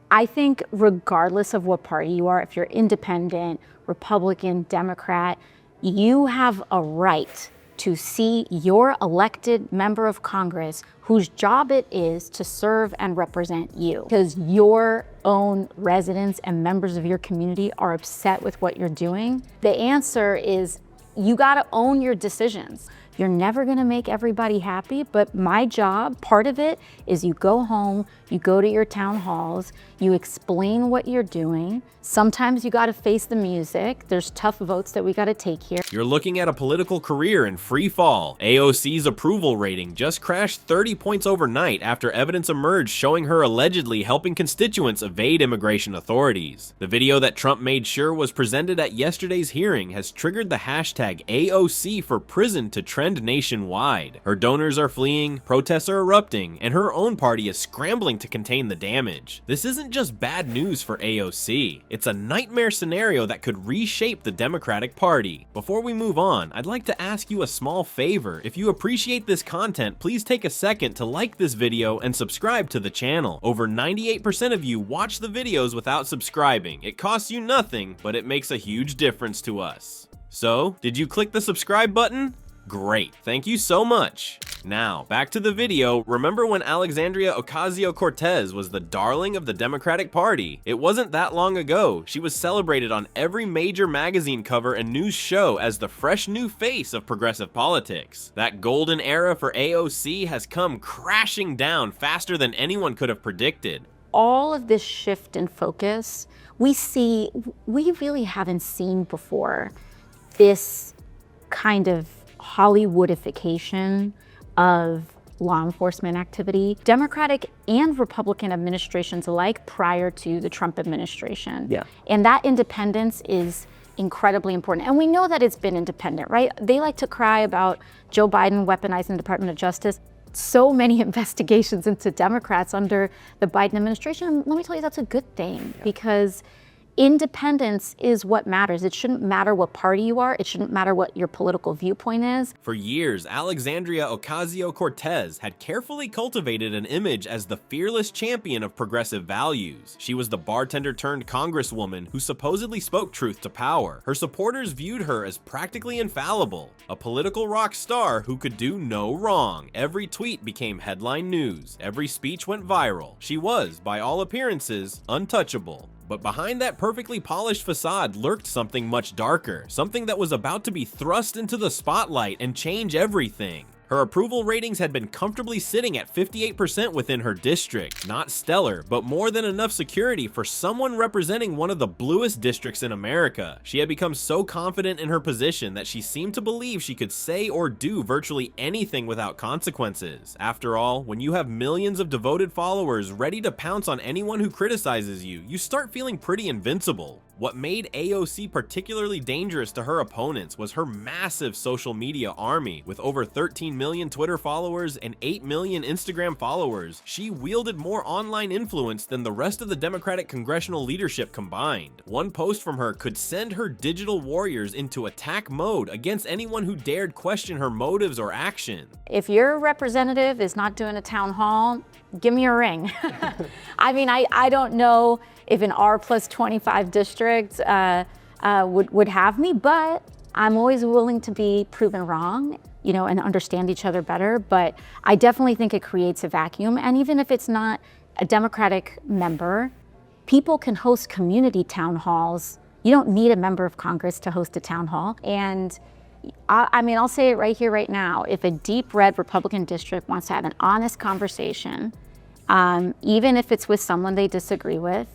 I think regardless of what party you are, if you're independent, Republican, Democrat, you have a right to see your elected member of Congress whose job it is to serve and represent you. Because your own residents and members of your community are upset with what you're doing. The answer is you gotta own your decisions. You're never gonna make everybody happy, but my job, part of it, is you go home, you go to your town halls, you explain what you're doing. Sometimes you gotta face the music. There's tough votes that we gotta take here. You're looking at a political career in free fall. AOC's approval rating just crashed 30 points overnight after evidence emerged showing her allegedly helping constituents evade immigration authorities. The video that Trump made sure was presented at yesterday's hearing has triggered the hashtag AOC for prison to trend nationwide. Her donors are fleeing, protests are erupting, and her own party is scrambling to contain the damage. This isn't just bad news for AOC. It's a nightmare scenario that could reshape the Democratic Party. Before we move on, I'd like to ask you a small favor. If you appreciate this content, please take a second to like this video and subscribe to the channel. Over 98% of you watch the videos without subscribing. It costs you nothing, but it makes a huge difference to us. So, did you click the subscribe button? Great, thank you so much. Now, back to the video. Remember when Alexandria Ocasio-Cortez was the darling of the Democratic Party? It wasn't that long ago. She was celebrated on every major magazine cover and news show as the fresh new face of progressive politics. That golden era for AOC has come crashing down faster than anyone could have predicted. All of this shift in focus, we really haven't seen before this kind of Hollywoodification of law enforcement activity. Democratic and Republican administrations alike prior to the Trump administration. Yeah. And that independence is incredibly important. And we know that it's been independent, right? They like to cry about Joe Biden weaponizing the Department of Justice. So many investigations into Democrats under the Biden administration. Let me tell you, that's a good thing, because independence is what matters. It shouldn't matter what party you are. It shouldn't matter what your political viewpoint is. For years, Alexandria Ocasio-Cortez had carefully cultivated an image as the fearless champion of progressive values. She was the bartender turned congresswoman who supposedly spoke truth to power. Her supporters viewed her as practically infallible, a political rock star who could do no wrong. Every tweet became headline news. Every speech went viral. She was, by all appearances, untouchable. But behind that perfectly polished facade lurked something much darker, something that was about to be thrust into the spotlight and change everything. Her approval ratings had been comfortably sitting at 58% within her district. Not stellar, but more than enough security for someone representing one of the bluest districts in America. She had become so confident in her position that she seemed to believe she could say or do virtually anything without consequences. After all, when you have millions of devoted followers ready to pounce on anyone who criticizes you, you start feeling pretty invincible. What made AOC particularly dangerous to her opponents was her massive social media army. With over 13 million Twitter followers and 8 million Instagram followers, she wielded more online influence than the rest of the Democratic congressional leadership combined. One post from her could send her digital warriors into attack mode against anyone who dared question her motives or action. If your representative is not doing a town hall, give me a ring. I mean, I don't know if an R+25 district would have me, but I'm always willing to be proven wrong, you know, and understand each other better. But I definitely think it creates a vacuum. And even if it's not a Democratic member, people can host community town halls. You don't need a member of Congress to host a town hall. And I mean, I'll say it right here, right now. If a deep red Republican district wants to have an honest conversation, even if it's with someone they disagree with,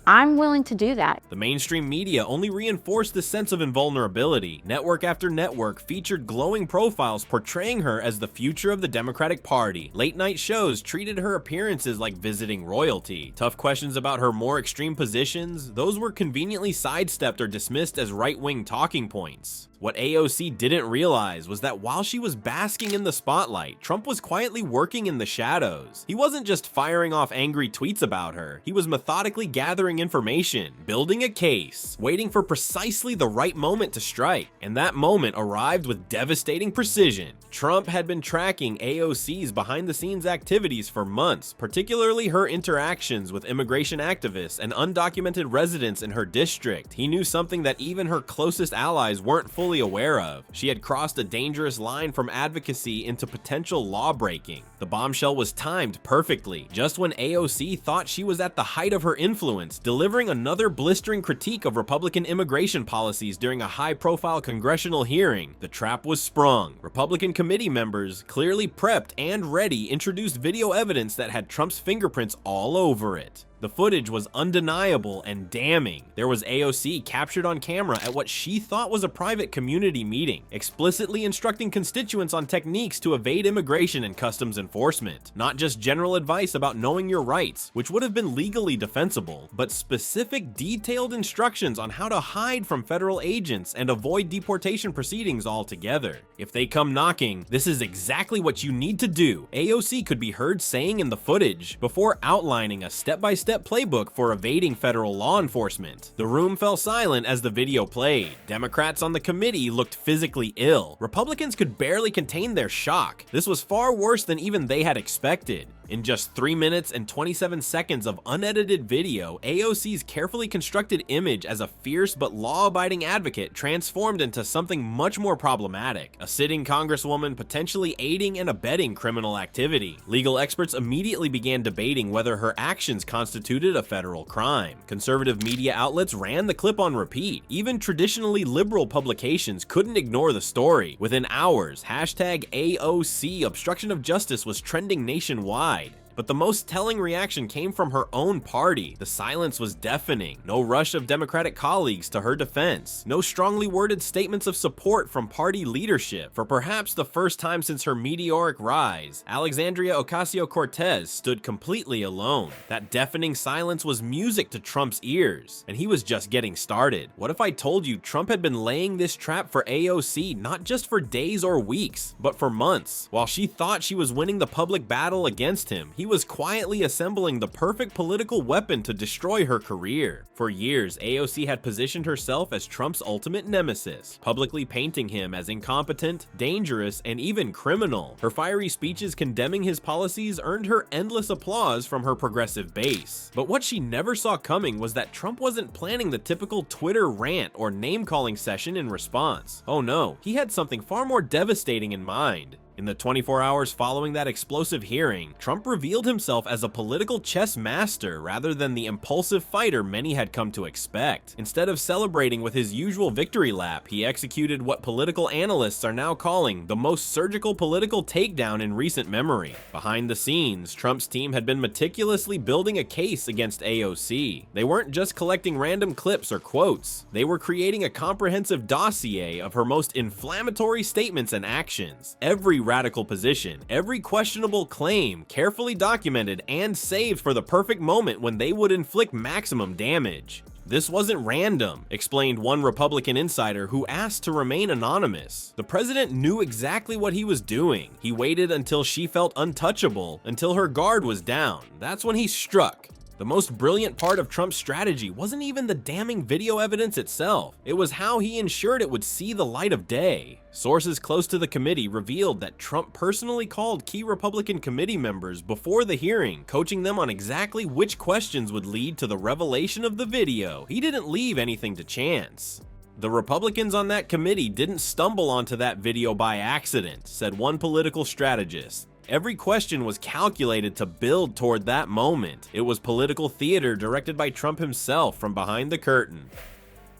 I'm willing to do that. The mainstream media only reinforced this sense of invulnerability. Network after network featured glowing profiles portraying her as the future of the Democratic Party. Late night shows treated her appearances like visiting royalty. Tough questions about her more extreme positions, those were conveniently sidestepped or dismissed as right-wing talking points. What AOC didn't realize was that while she was basking in the spotlight, Trump was quietly working in the shadows. He wasn't just firing off angry tweets about her, he was methodically gathering information, building a case, waiting for precisely the right moment to strike. And that moment arrived with devastating precision. Trump had been tracking AOC's behind-the-scenes activities for months, particularly her interactions with immigration activists and undocumented residents in her district. He knew something that even her closest allies weren't fully aware of. She had crossed a dangerous line from advocacy into potential law-breaking. The bombshell was timed perfectly, just when AOC thought she was at the height of her influence, delivering another blistering critique of Republican immigration policies during a high-profile congressional hearing. The trap was sprung. Republican committee members, clearly prepped and ready, introduced video evidence that had Trump's fingerprints all over it. The footage was undeniable and damning. There was AOC captured on camera at what she thought was a private community meeting, explicitly instructing constituents on techniques to evade immigration and customs enforcement. Not just general advice about knowing your rights, which would have been legally defensible, but specific detailed instructions on how to hide from federal agents and avoid deportation proceedings altogether. If they come knocking, this is exactly what you need to do, AOC could be heard saying in the footage, before outlining a step-by-step playbook for evading federal law enforcement. The room fell silent as the video played. Democrats on the committee looked physically ill. Republicans could barely contain their shock. This was far worse than even they had expected. In just 3 minutes and 27 seconds of unedited video, AOC's carefully constructed image as a fierce but law-abiding advocate transformed into something much more problematic, a sitting congresswoman potentially aiding and abetting criminal activity. Legal experts immediately began debating whether her actions constituted a federal crime. Conservative media outlets ran the clip on repeat. Even traditionally liberal publications couldn't ignore the story. Within hours, #AOC obstruction of justice was trending nationwide. But the most telling reaction came from her own party. The silence was deafening. No rush of Democratic colleagues to her defense. No strongly worded statements of support from party leadership. For perhaps the first time since her meteoric rise, Alexandria Ocasio-Cortez stood completely alone. That deafening silence was music to Trump's ears, and he was just getting started. What if I told you Trump had been laying this trap for AOC not just for days or weeks, but for months? While she thought she was winning the public battle against him, he was quietly assembling the perfect political weapon to destroy her career. For years, AOC had positioned herself as Trump's ultimate nemesis, publicly painting him as incompetent, dangerous, and even criminal. Her fiery speeches condemning his policies earned her endless applause from her progressive base. But what she never saw coming was that Trump wasn't planning the typical Twitter rant or name-calling session in response. Oh no, he had something far more devastating in mind. In the 24 hours following that explosive hearing, Trump revealed himself as a political chess master rather than the impulsive fighter many had come to expect. Instead of celebrating with his usual victory lap, he executed what political analysts are now calling the most surgical political takedown in recent memory. Behind the scenes, Trump's team had been meticulously building a case against AOC. They weren't just collecting random clips or quotes. They were creating a comprehensive dossier of her most inflammatory statements and actions. Every radical position, every questionable claim, carefully documented and saved for the perfect moment when they would inflict maximum damage. This wasn't random, explained one Republican insider who asked to remain anonymous. The president knew exactly what he was doing. He waited until she felt untouchable, until her guard was down. That's when he struck. The most brilliant part of Trump's strategy wasn't even the damning video evidence itself. It was how he ensured it would see the light of day. Sources close to the committee revealed that Trump personally called key Republican committee members before the hearing, coaching them on exactly which questions would lead to the revelation of the video. He didn't leave anything to chance. The Republicans on that committee didn't stumble onto that video by accident, said one political strategist. Every question was calculated to build toward that moment. It was political theater directed by Trump himself from behind the curtain.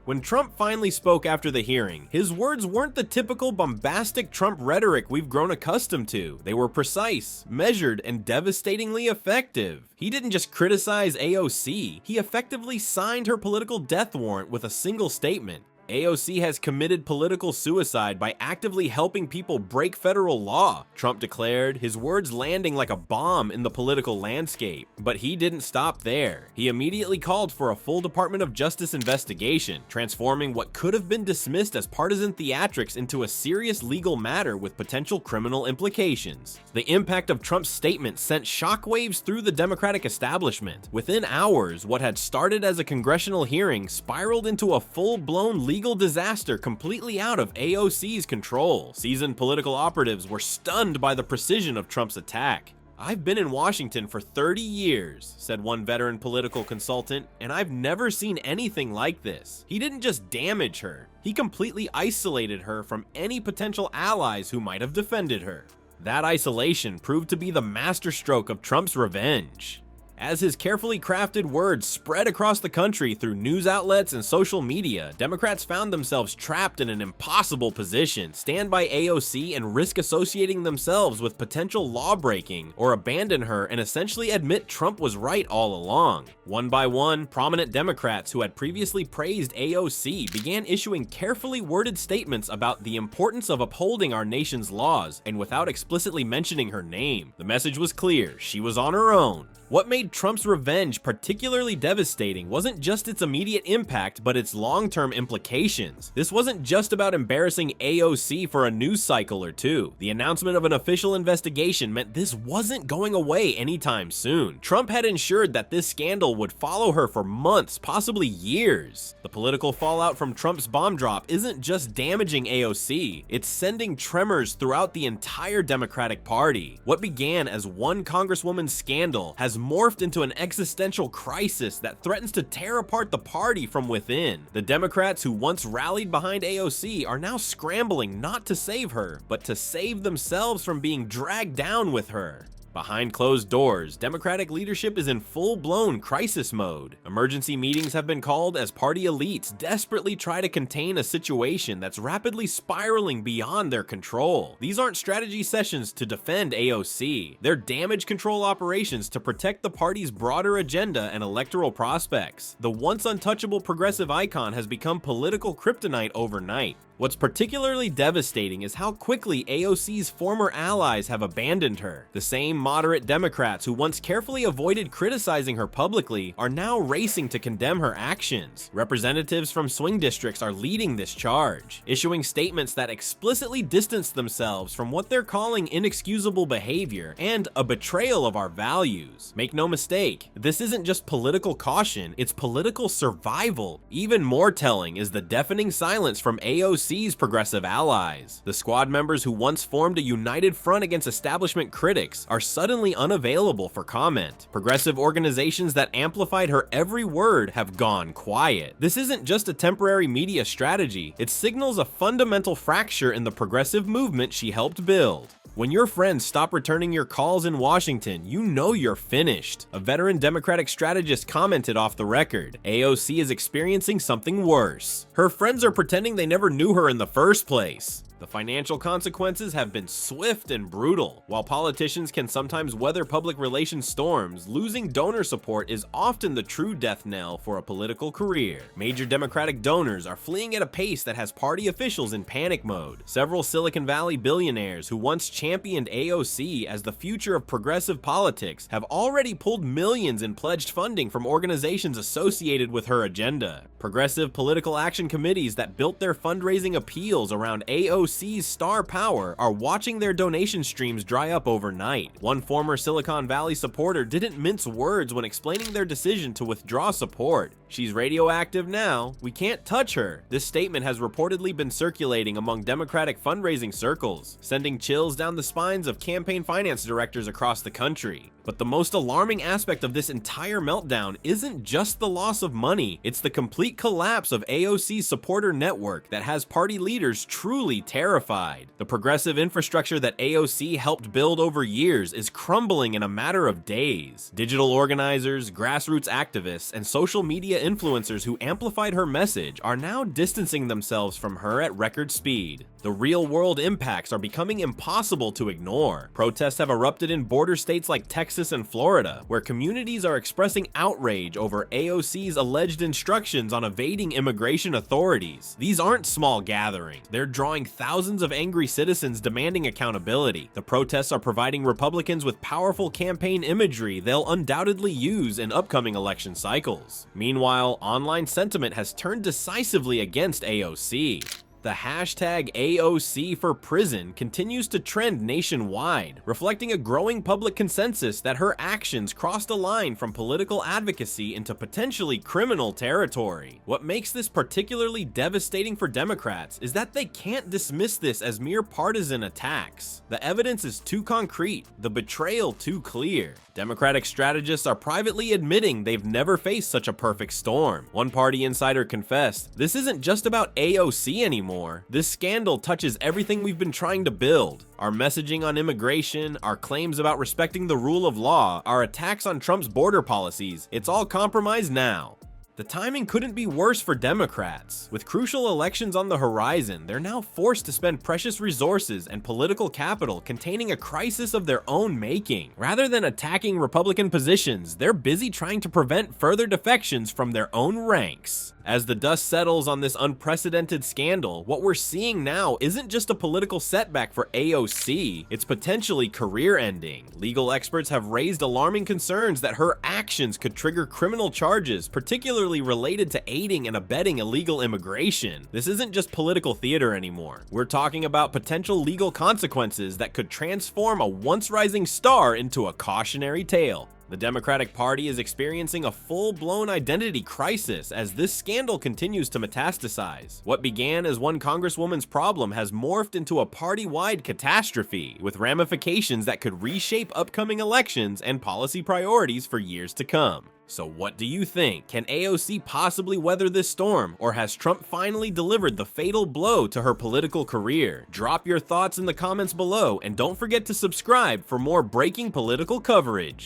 When Trump finally spoke after the hearing, his words weren't the typical bombastic Trump rhetoric we've grown accustomed to. They were precise, measured, and devastatingly effective. He didn't just criticize AOC, he effectively signed her political death warrant with a single statement. AOC has committed political suicide by actively helping people break federal law, Trump declared, his words landing like a bomb in the political landscape. But he didn't stop there. He immediately called for a full Department of Justice investigation, transforming what could have been dismissed as partisan theatrics into a serious legal matter with potential criminal implications. The impact of Trump's statement sent shockwaves through the Democratic establishment. Within hours, what had started as a congressional hearing spiraled into a full-blown legal disaster completely out of AOC's control. Seasoned political operatives were stunned by the precision of Trump's attack. "I've been in Washington for 30 years, said one veteran political consultant, and I've never seen anything like this. He didn't just damage her, he completely isolated her from any potential allies who might have defended her." That isolation proved to be the masterstroke of Trump's revenge. As his carefully crafted words spread across the country through news outlets and social media, Democrats found themselves trapped in an impossible position: stand by AOC and risk associating themselves with potential lawbreaking, or abandon her and essentially admit Trump was right all along. One by one, prominent Democrats who had previously praised AOC began issuing carefully worded statements about the importance of upholding our nation's laws, and without explicitly mentioning her name. The message was clear: she was on her own. What made Trump's revenge particularly devastating wasn't just its immediate impact, but its long-term implications. This wasn't just about embarrassing AOC for a news cycle or two. The announcement of an official investigation meant this wasn't going away anytime soon. Trump had ensured that this scandal would follow her for months, possibly years. The political fallout from Trump's bomb drop isn't just damaging AOC, it's sending tremors throughout the entire Democratic Party. What began as one Congresswoman's scandal has morphed into an existential crisis that threatens to tear apart the party from within. The Democrats who once rallied behind AOC are now scrambling not to save her, but to save themselves from being dragged down with her. Behind closed doors, Democratic leadership is in full-blown crisis mode. Emergency meetings have been called as party elites desperately try to contain a situation that's rapidly spiraling beyond their control. These aren't strategy sessions to defend AOC. They're damage control operations to protect the party's broader agenda and electoral prospects. The once untouchable progressive icon has become political kryptonite overnight. What's particularly devastating is how quickly AOC's former allies have abandoned her. The same moderate Democrats who once carefully avoided criticizing her publicly are now racing to condemn her actions. Representatives from swing districts are leading this charge, issuing statements that explicitly distance themselves from what they're calling inexcusable behavior and a betrayal of our values. Make no mistake, this isn't just political caution, it's political survival. Even more telling is the deafening silence from AOC's progressive allies. The squad members who once formed a united front against establishment critics are suddenly unavailable for comment. Progressive organizations that amplified her every word have gone quiet. This isn't just a temporary media strategy, it signals a fundamental fracture in the progressive movement she helped build. When your friends stop returning your calls in Washington, you know you're finished. A veteran Democratic strategist commented off the record, AOC is experiencing something worse. Her friends are pretending they never knew her in the first place. The financial consequences have been swift and brutal. While politicians can sometimes weather public relations storms, losing donor support is often the true death knell for a political career. Major Democratic donors are fleeing at a pace that has party officials in panic mode. Several Silicon Valley billionaires who once championed AOC as the future of progressive politics have already pulled millions in pledged funding from organizations associated with her agenda. Progressive political action committees that built their fundraising appeals around AOC's star power are watching their donation streams dry up overnight. One former Silicon Valley supporter didn't mince words when explaining their decision to withdraw support. "She's radioactive now. We can't touch her." This statement has reportedly been circulating among Democratic fundraising circles, sending chills down the spines of campaign finance directors across the country. But the most alarming aspect of this entire meltdown isn't just the loss of money, it's the complete collapse of AOC's supporter network that has party leaders truly terrified. The progressive infrastructure that AOC helped build over years is crumbling in a matter of days. Digital organizers, grassroots activists, and social media influencers who amplified her message are now distancing themselves from her at record speed. The real-world impacts are becoming impossible to ignore. Protests have erupted in border states like Texas and Florida, where communities are expressing outrage over AOC's alleged instructions on evading immigration authorities. These aren't small gatherings. They're drawing thousands of angry citizens demanding accountability. The protests are providing Republicans with powerful campaign imagery they'll undoubtedly use in upcoming election cycles. Meanwhile, online sentiment has turned decisively against AOC. The hashtag AOC for prison continues to trend nationwide, reflecting a growing public consensus that her actions crossed a line from political advocacy into potentially criminal territory. What makes this particularly devastating for Democrats is that they can't dismiss this as mere partisan attacks. The evidence is too concrete, the betrayal too clear. Democratic strategists are privately admitting they've never faced such a perfect storm. One party insider confessed, "This isn't just about AOC anymore. This scandal touches everything we've been trying to build. Our messaging on immigration, our claims about respecting the rule of law, our attacks on Trump's border policies, it's all compromised now." The timing couldn't be worse for Democrats. With crucial elections on the horizon, they're now forced to spend precious resources and political capital containing a crisis of their own making. Rather than attacking Republican positions, they're busy trying to prevent further defections from their own ranks. As the dust settles on this unprecedented scandal, what we're seeing now isn't just a political setback for AOC, it's potentially career-ending. Legal experts have raised alarming concerns that her actions could trigger criminal charges, particularly related to aiding and abetting illegal immigration. This isn't just political theater anymore. We're talking about potential legal consequences that could transform a once-rising star into a cautionary tale. The Democratic Party is experiencing a full-blown identity crisis as this scandal continues to metastasize. What began as one congresswoman's problem has morphed into a party-wide catastrophe, with ramifications that could reshape upcoming elections and policy priorities for years to come. So what do you think? Can AOC possibly weather this storm, or has Trump finally delivered the fatal blow to her political career? Drop your thoughts in the comments below, and don't forget to subscribe for more breaking political coverage.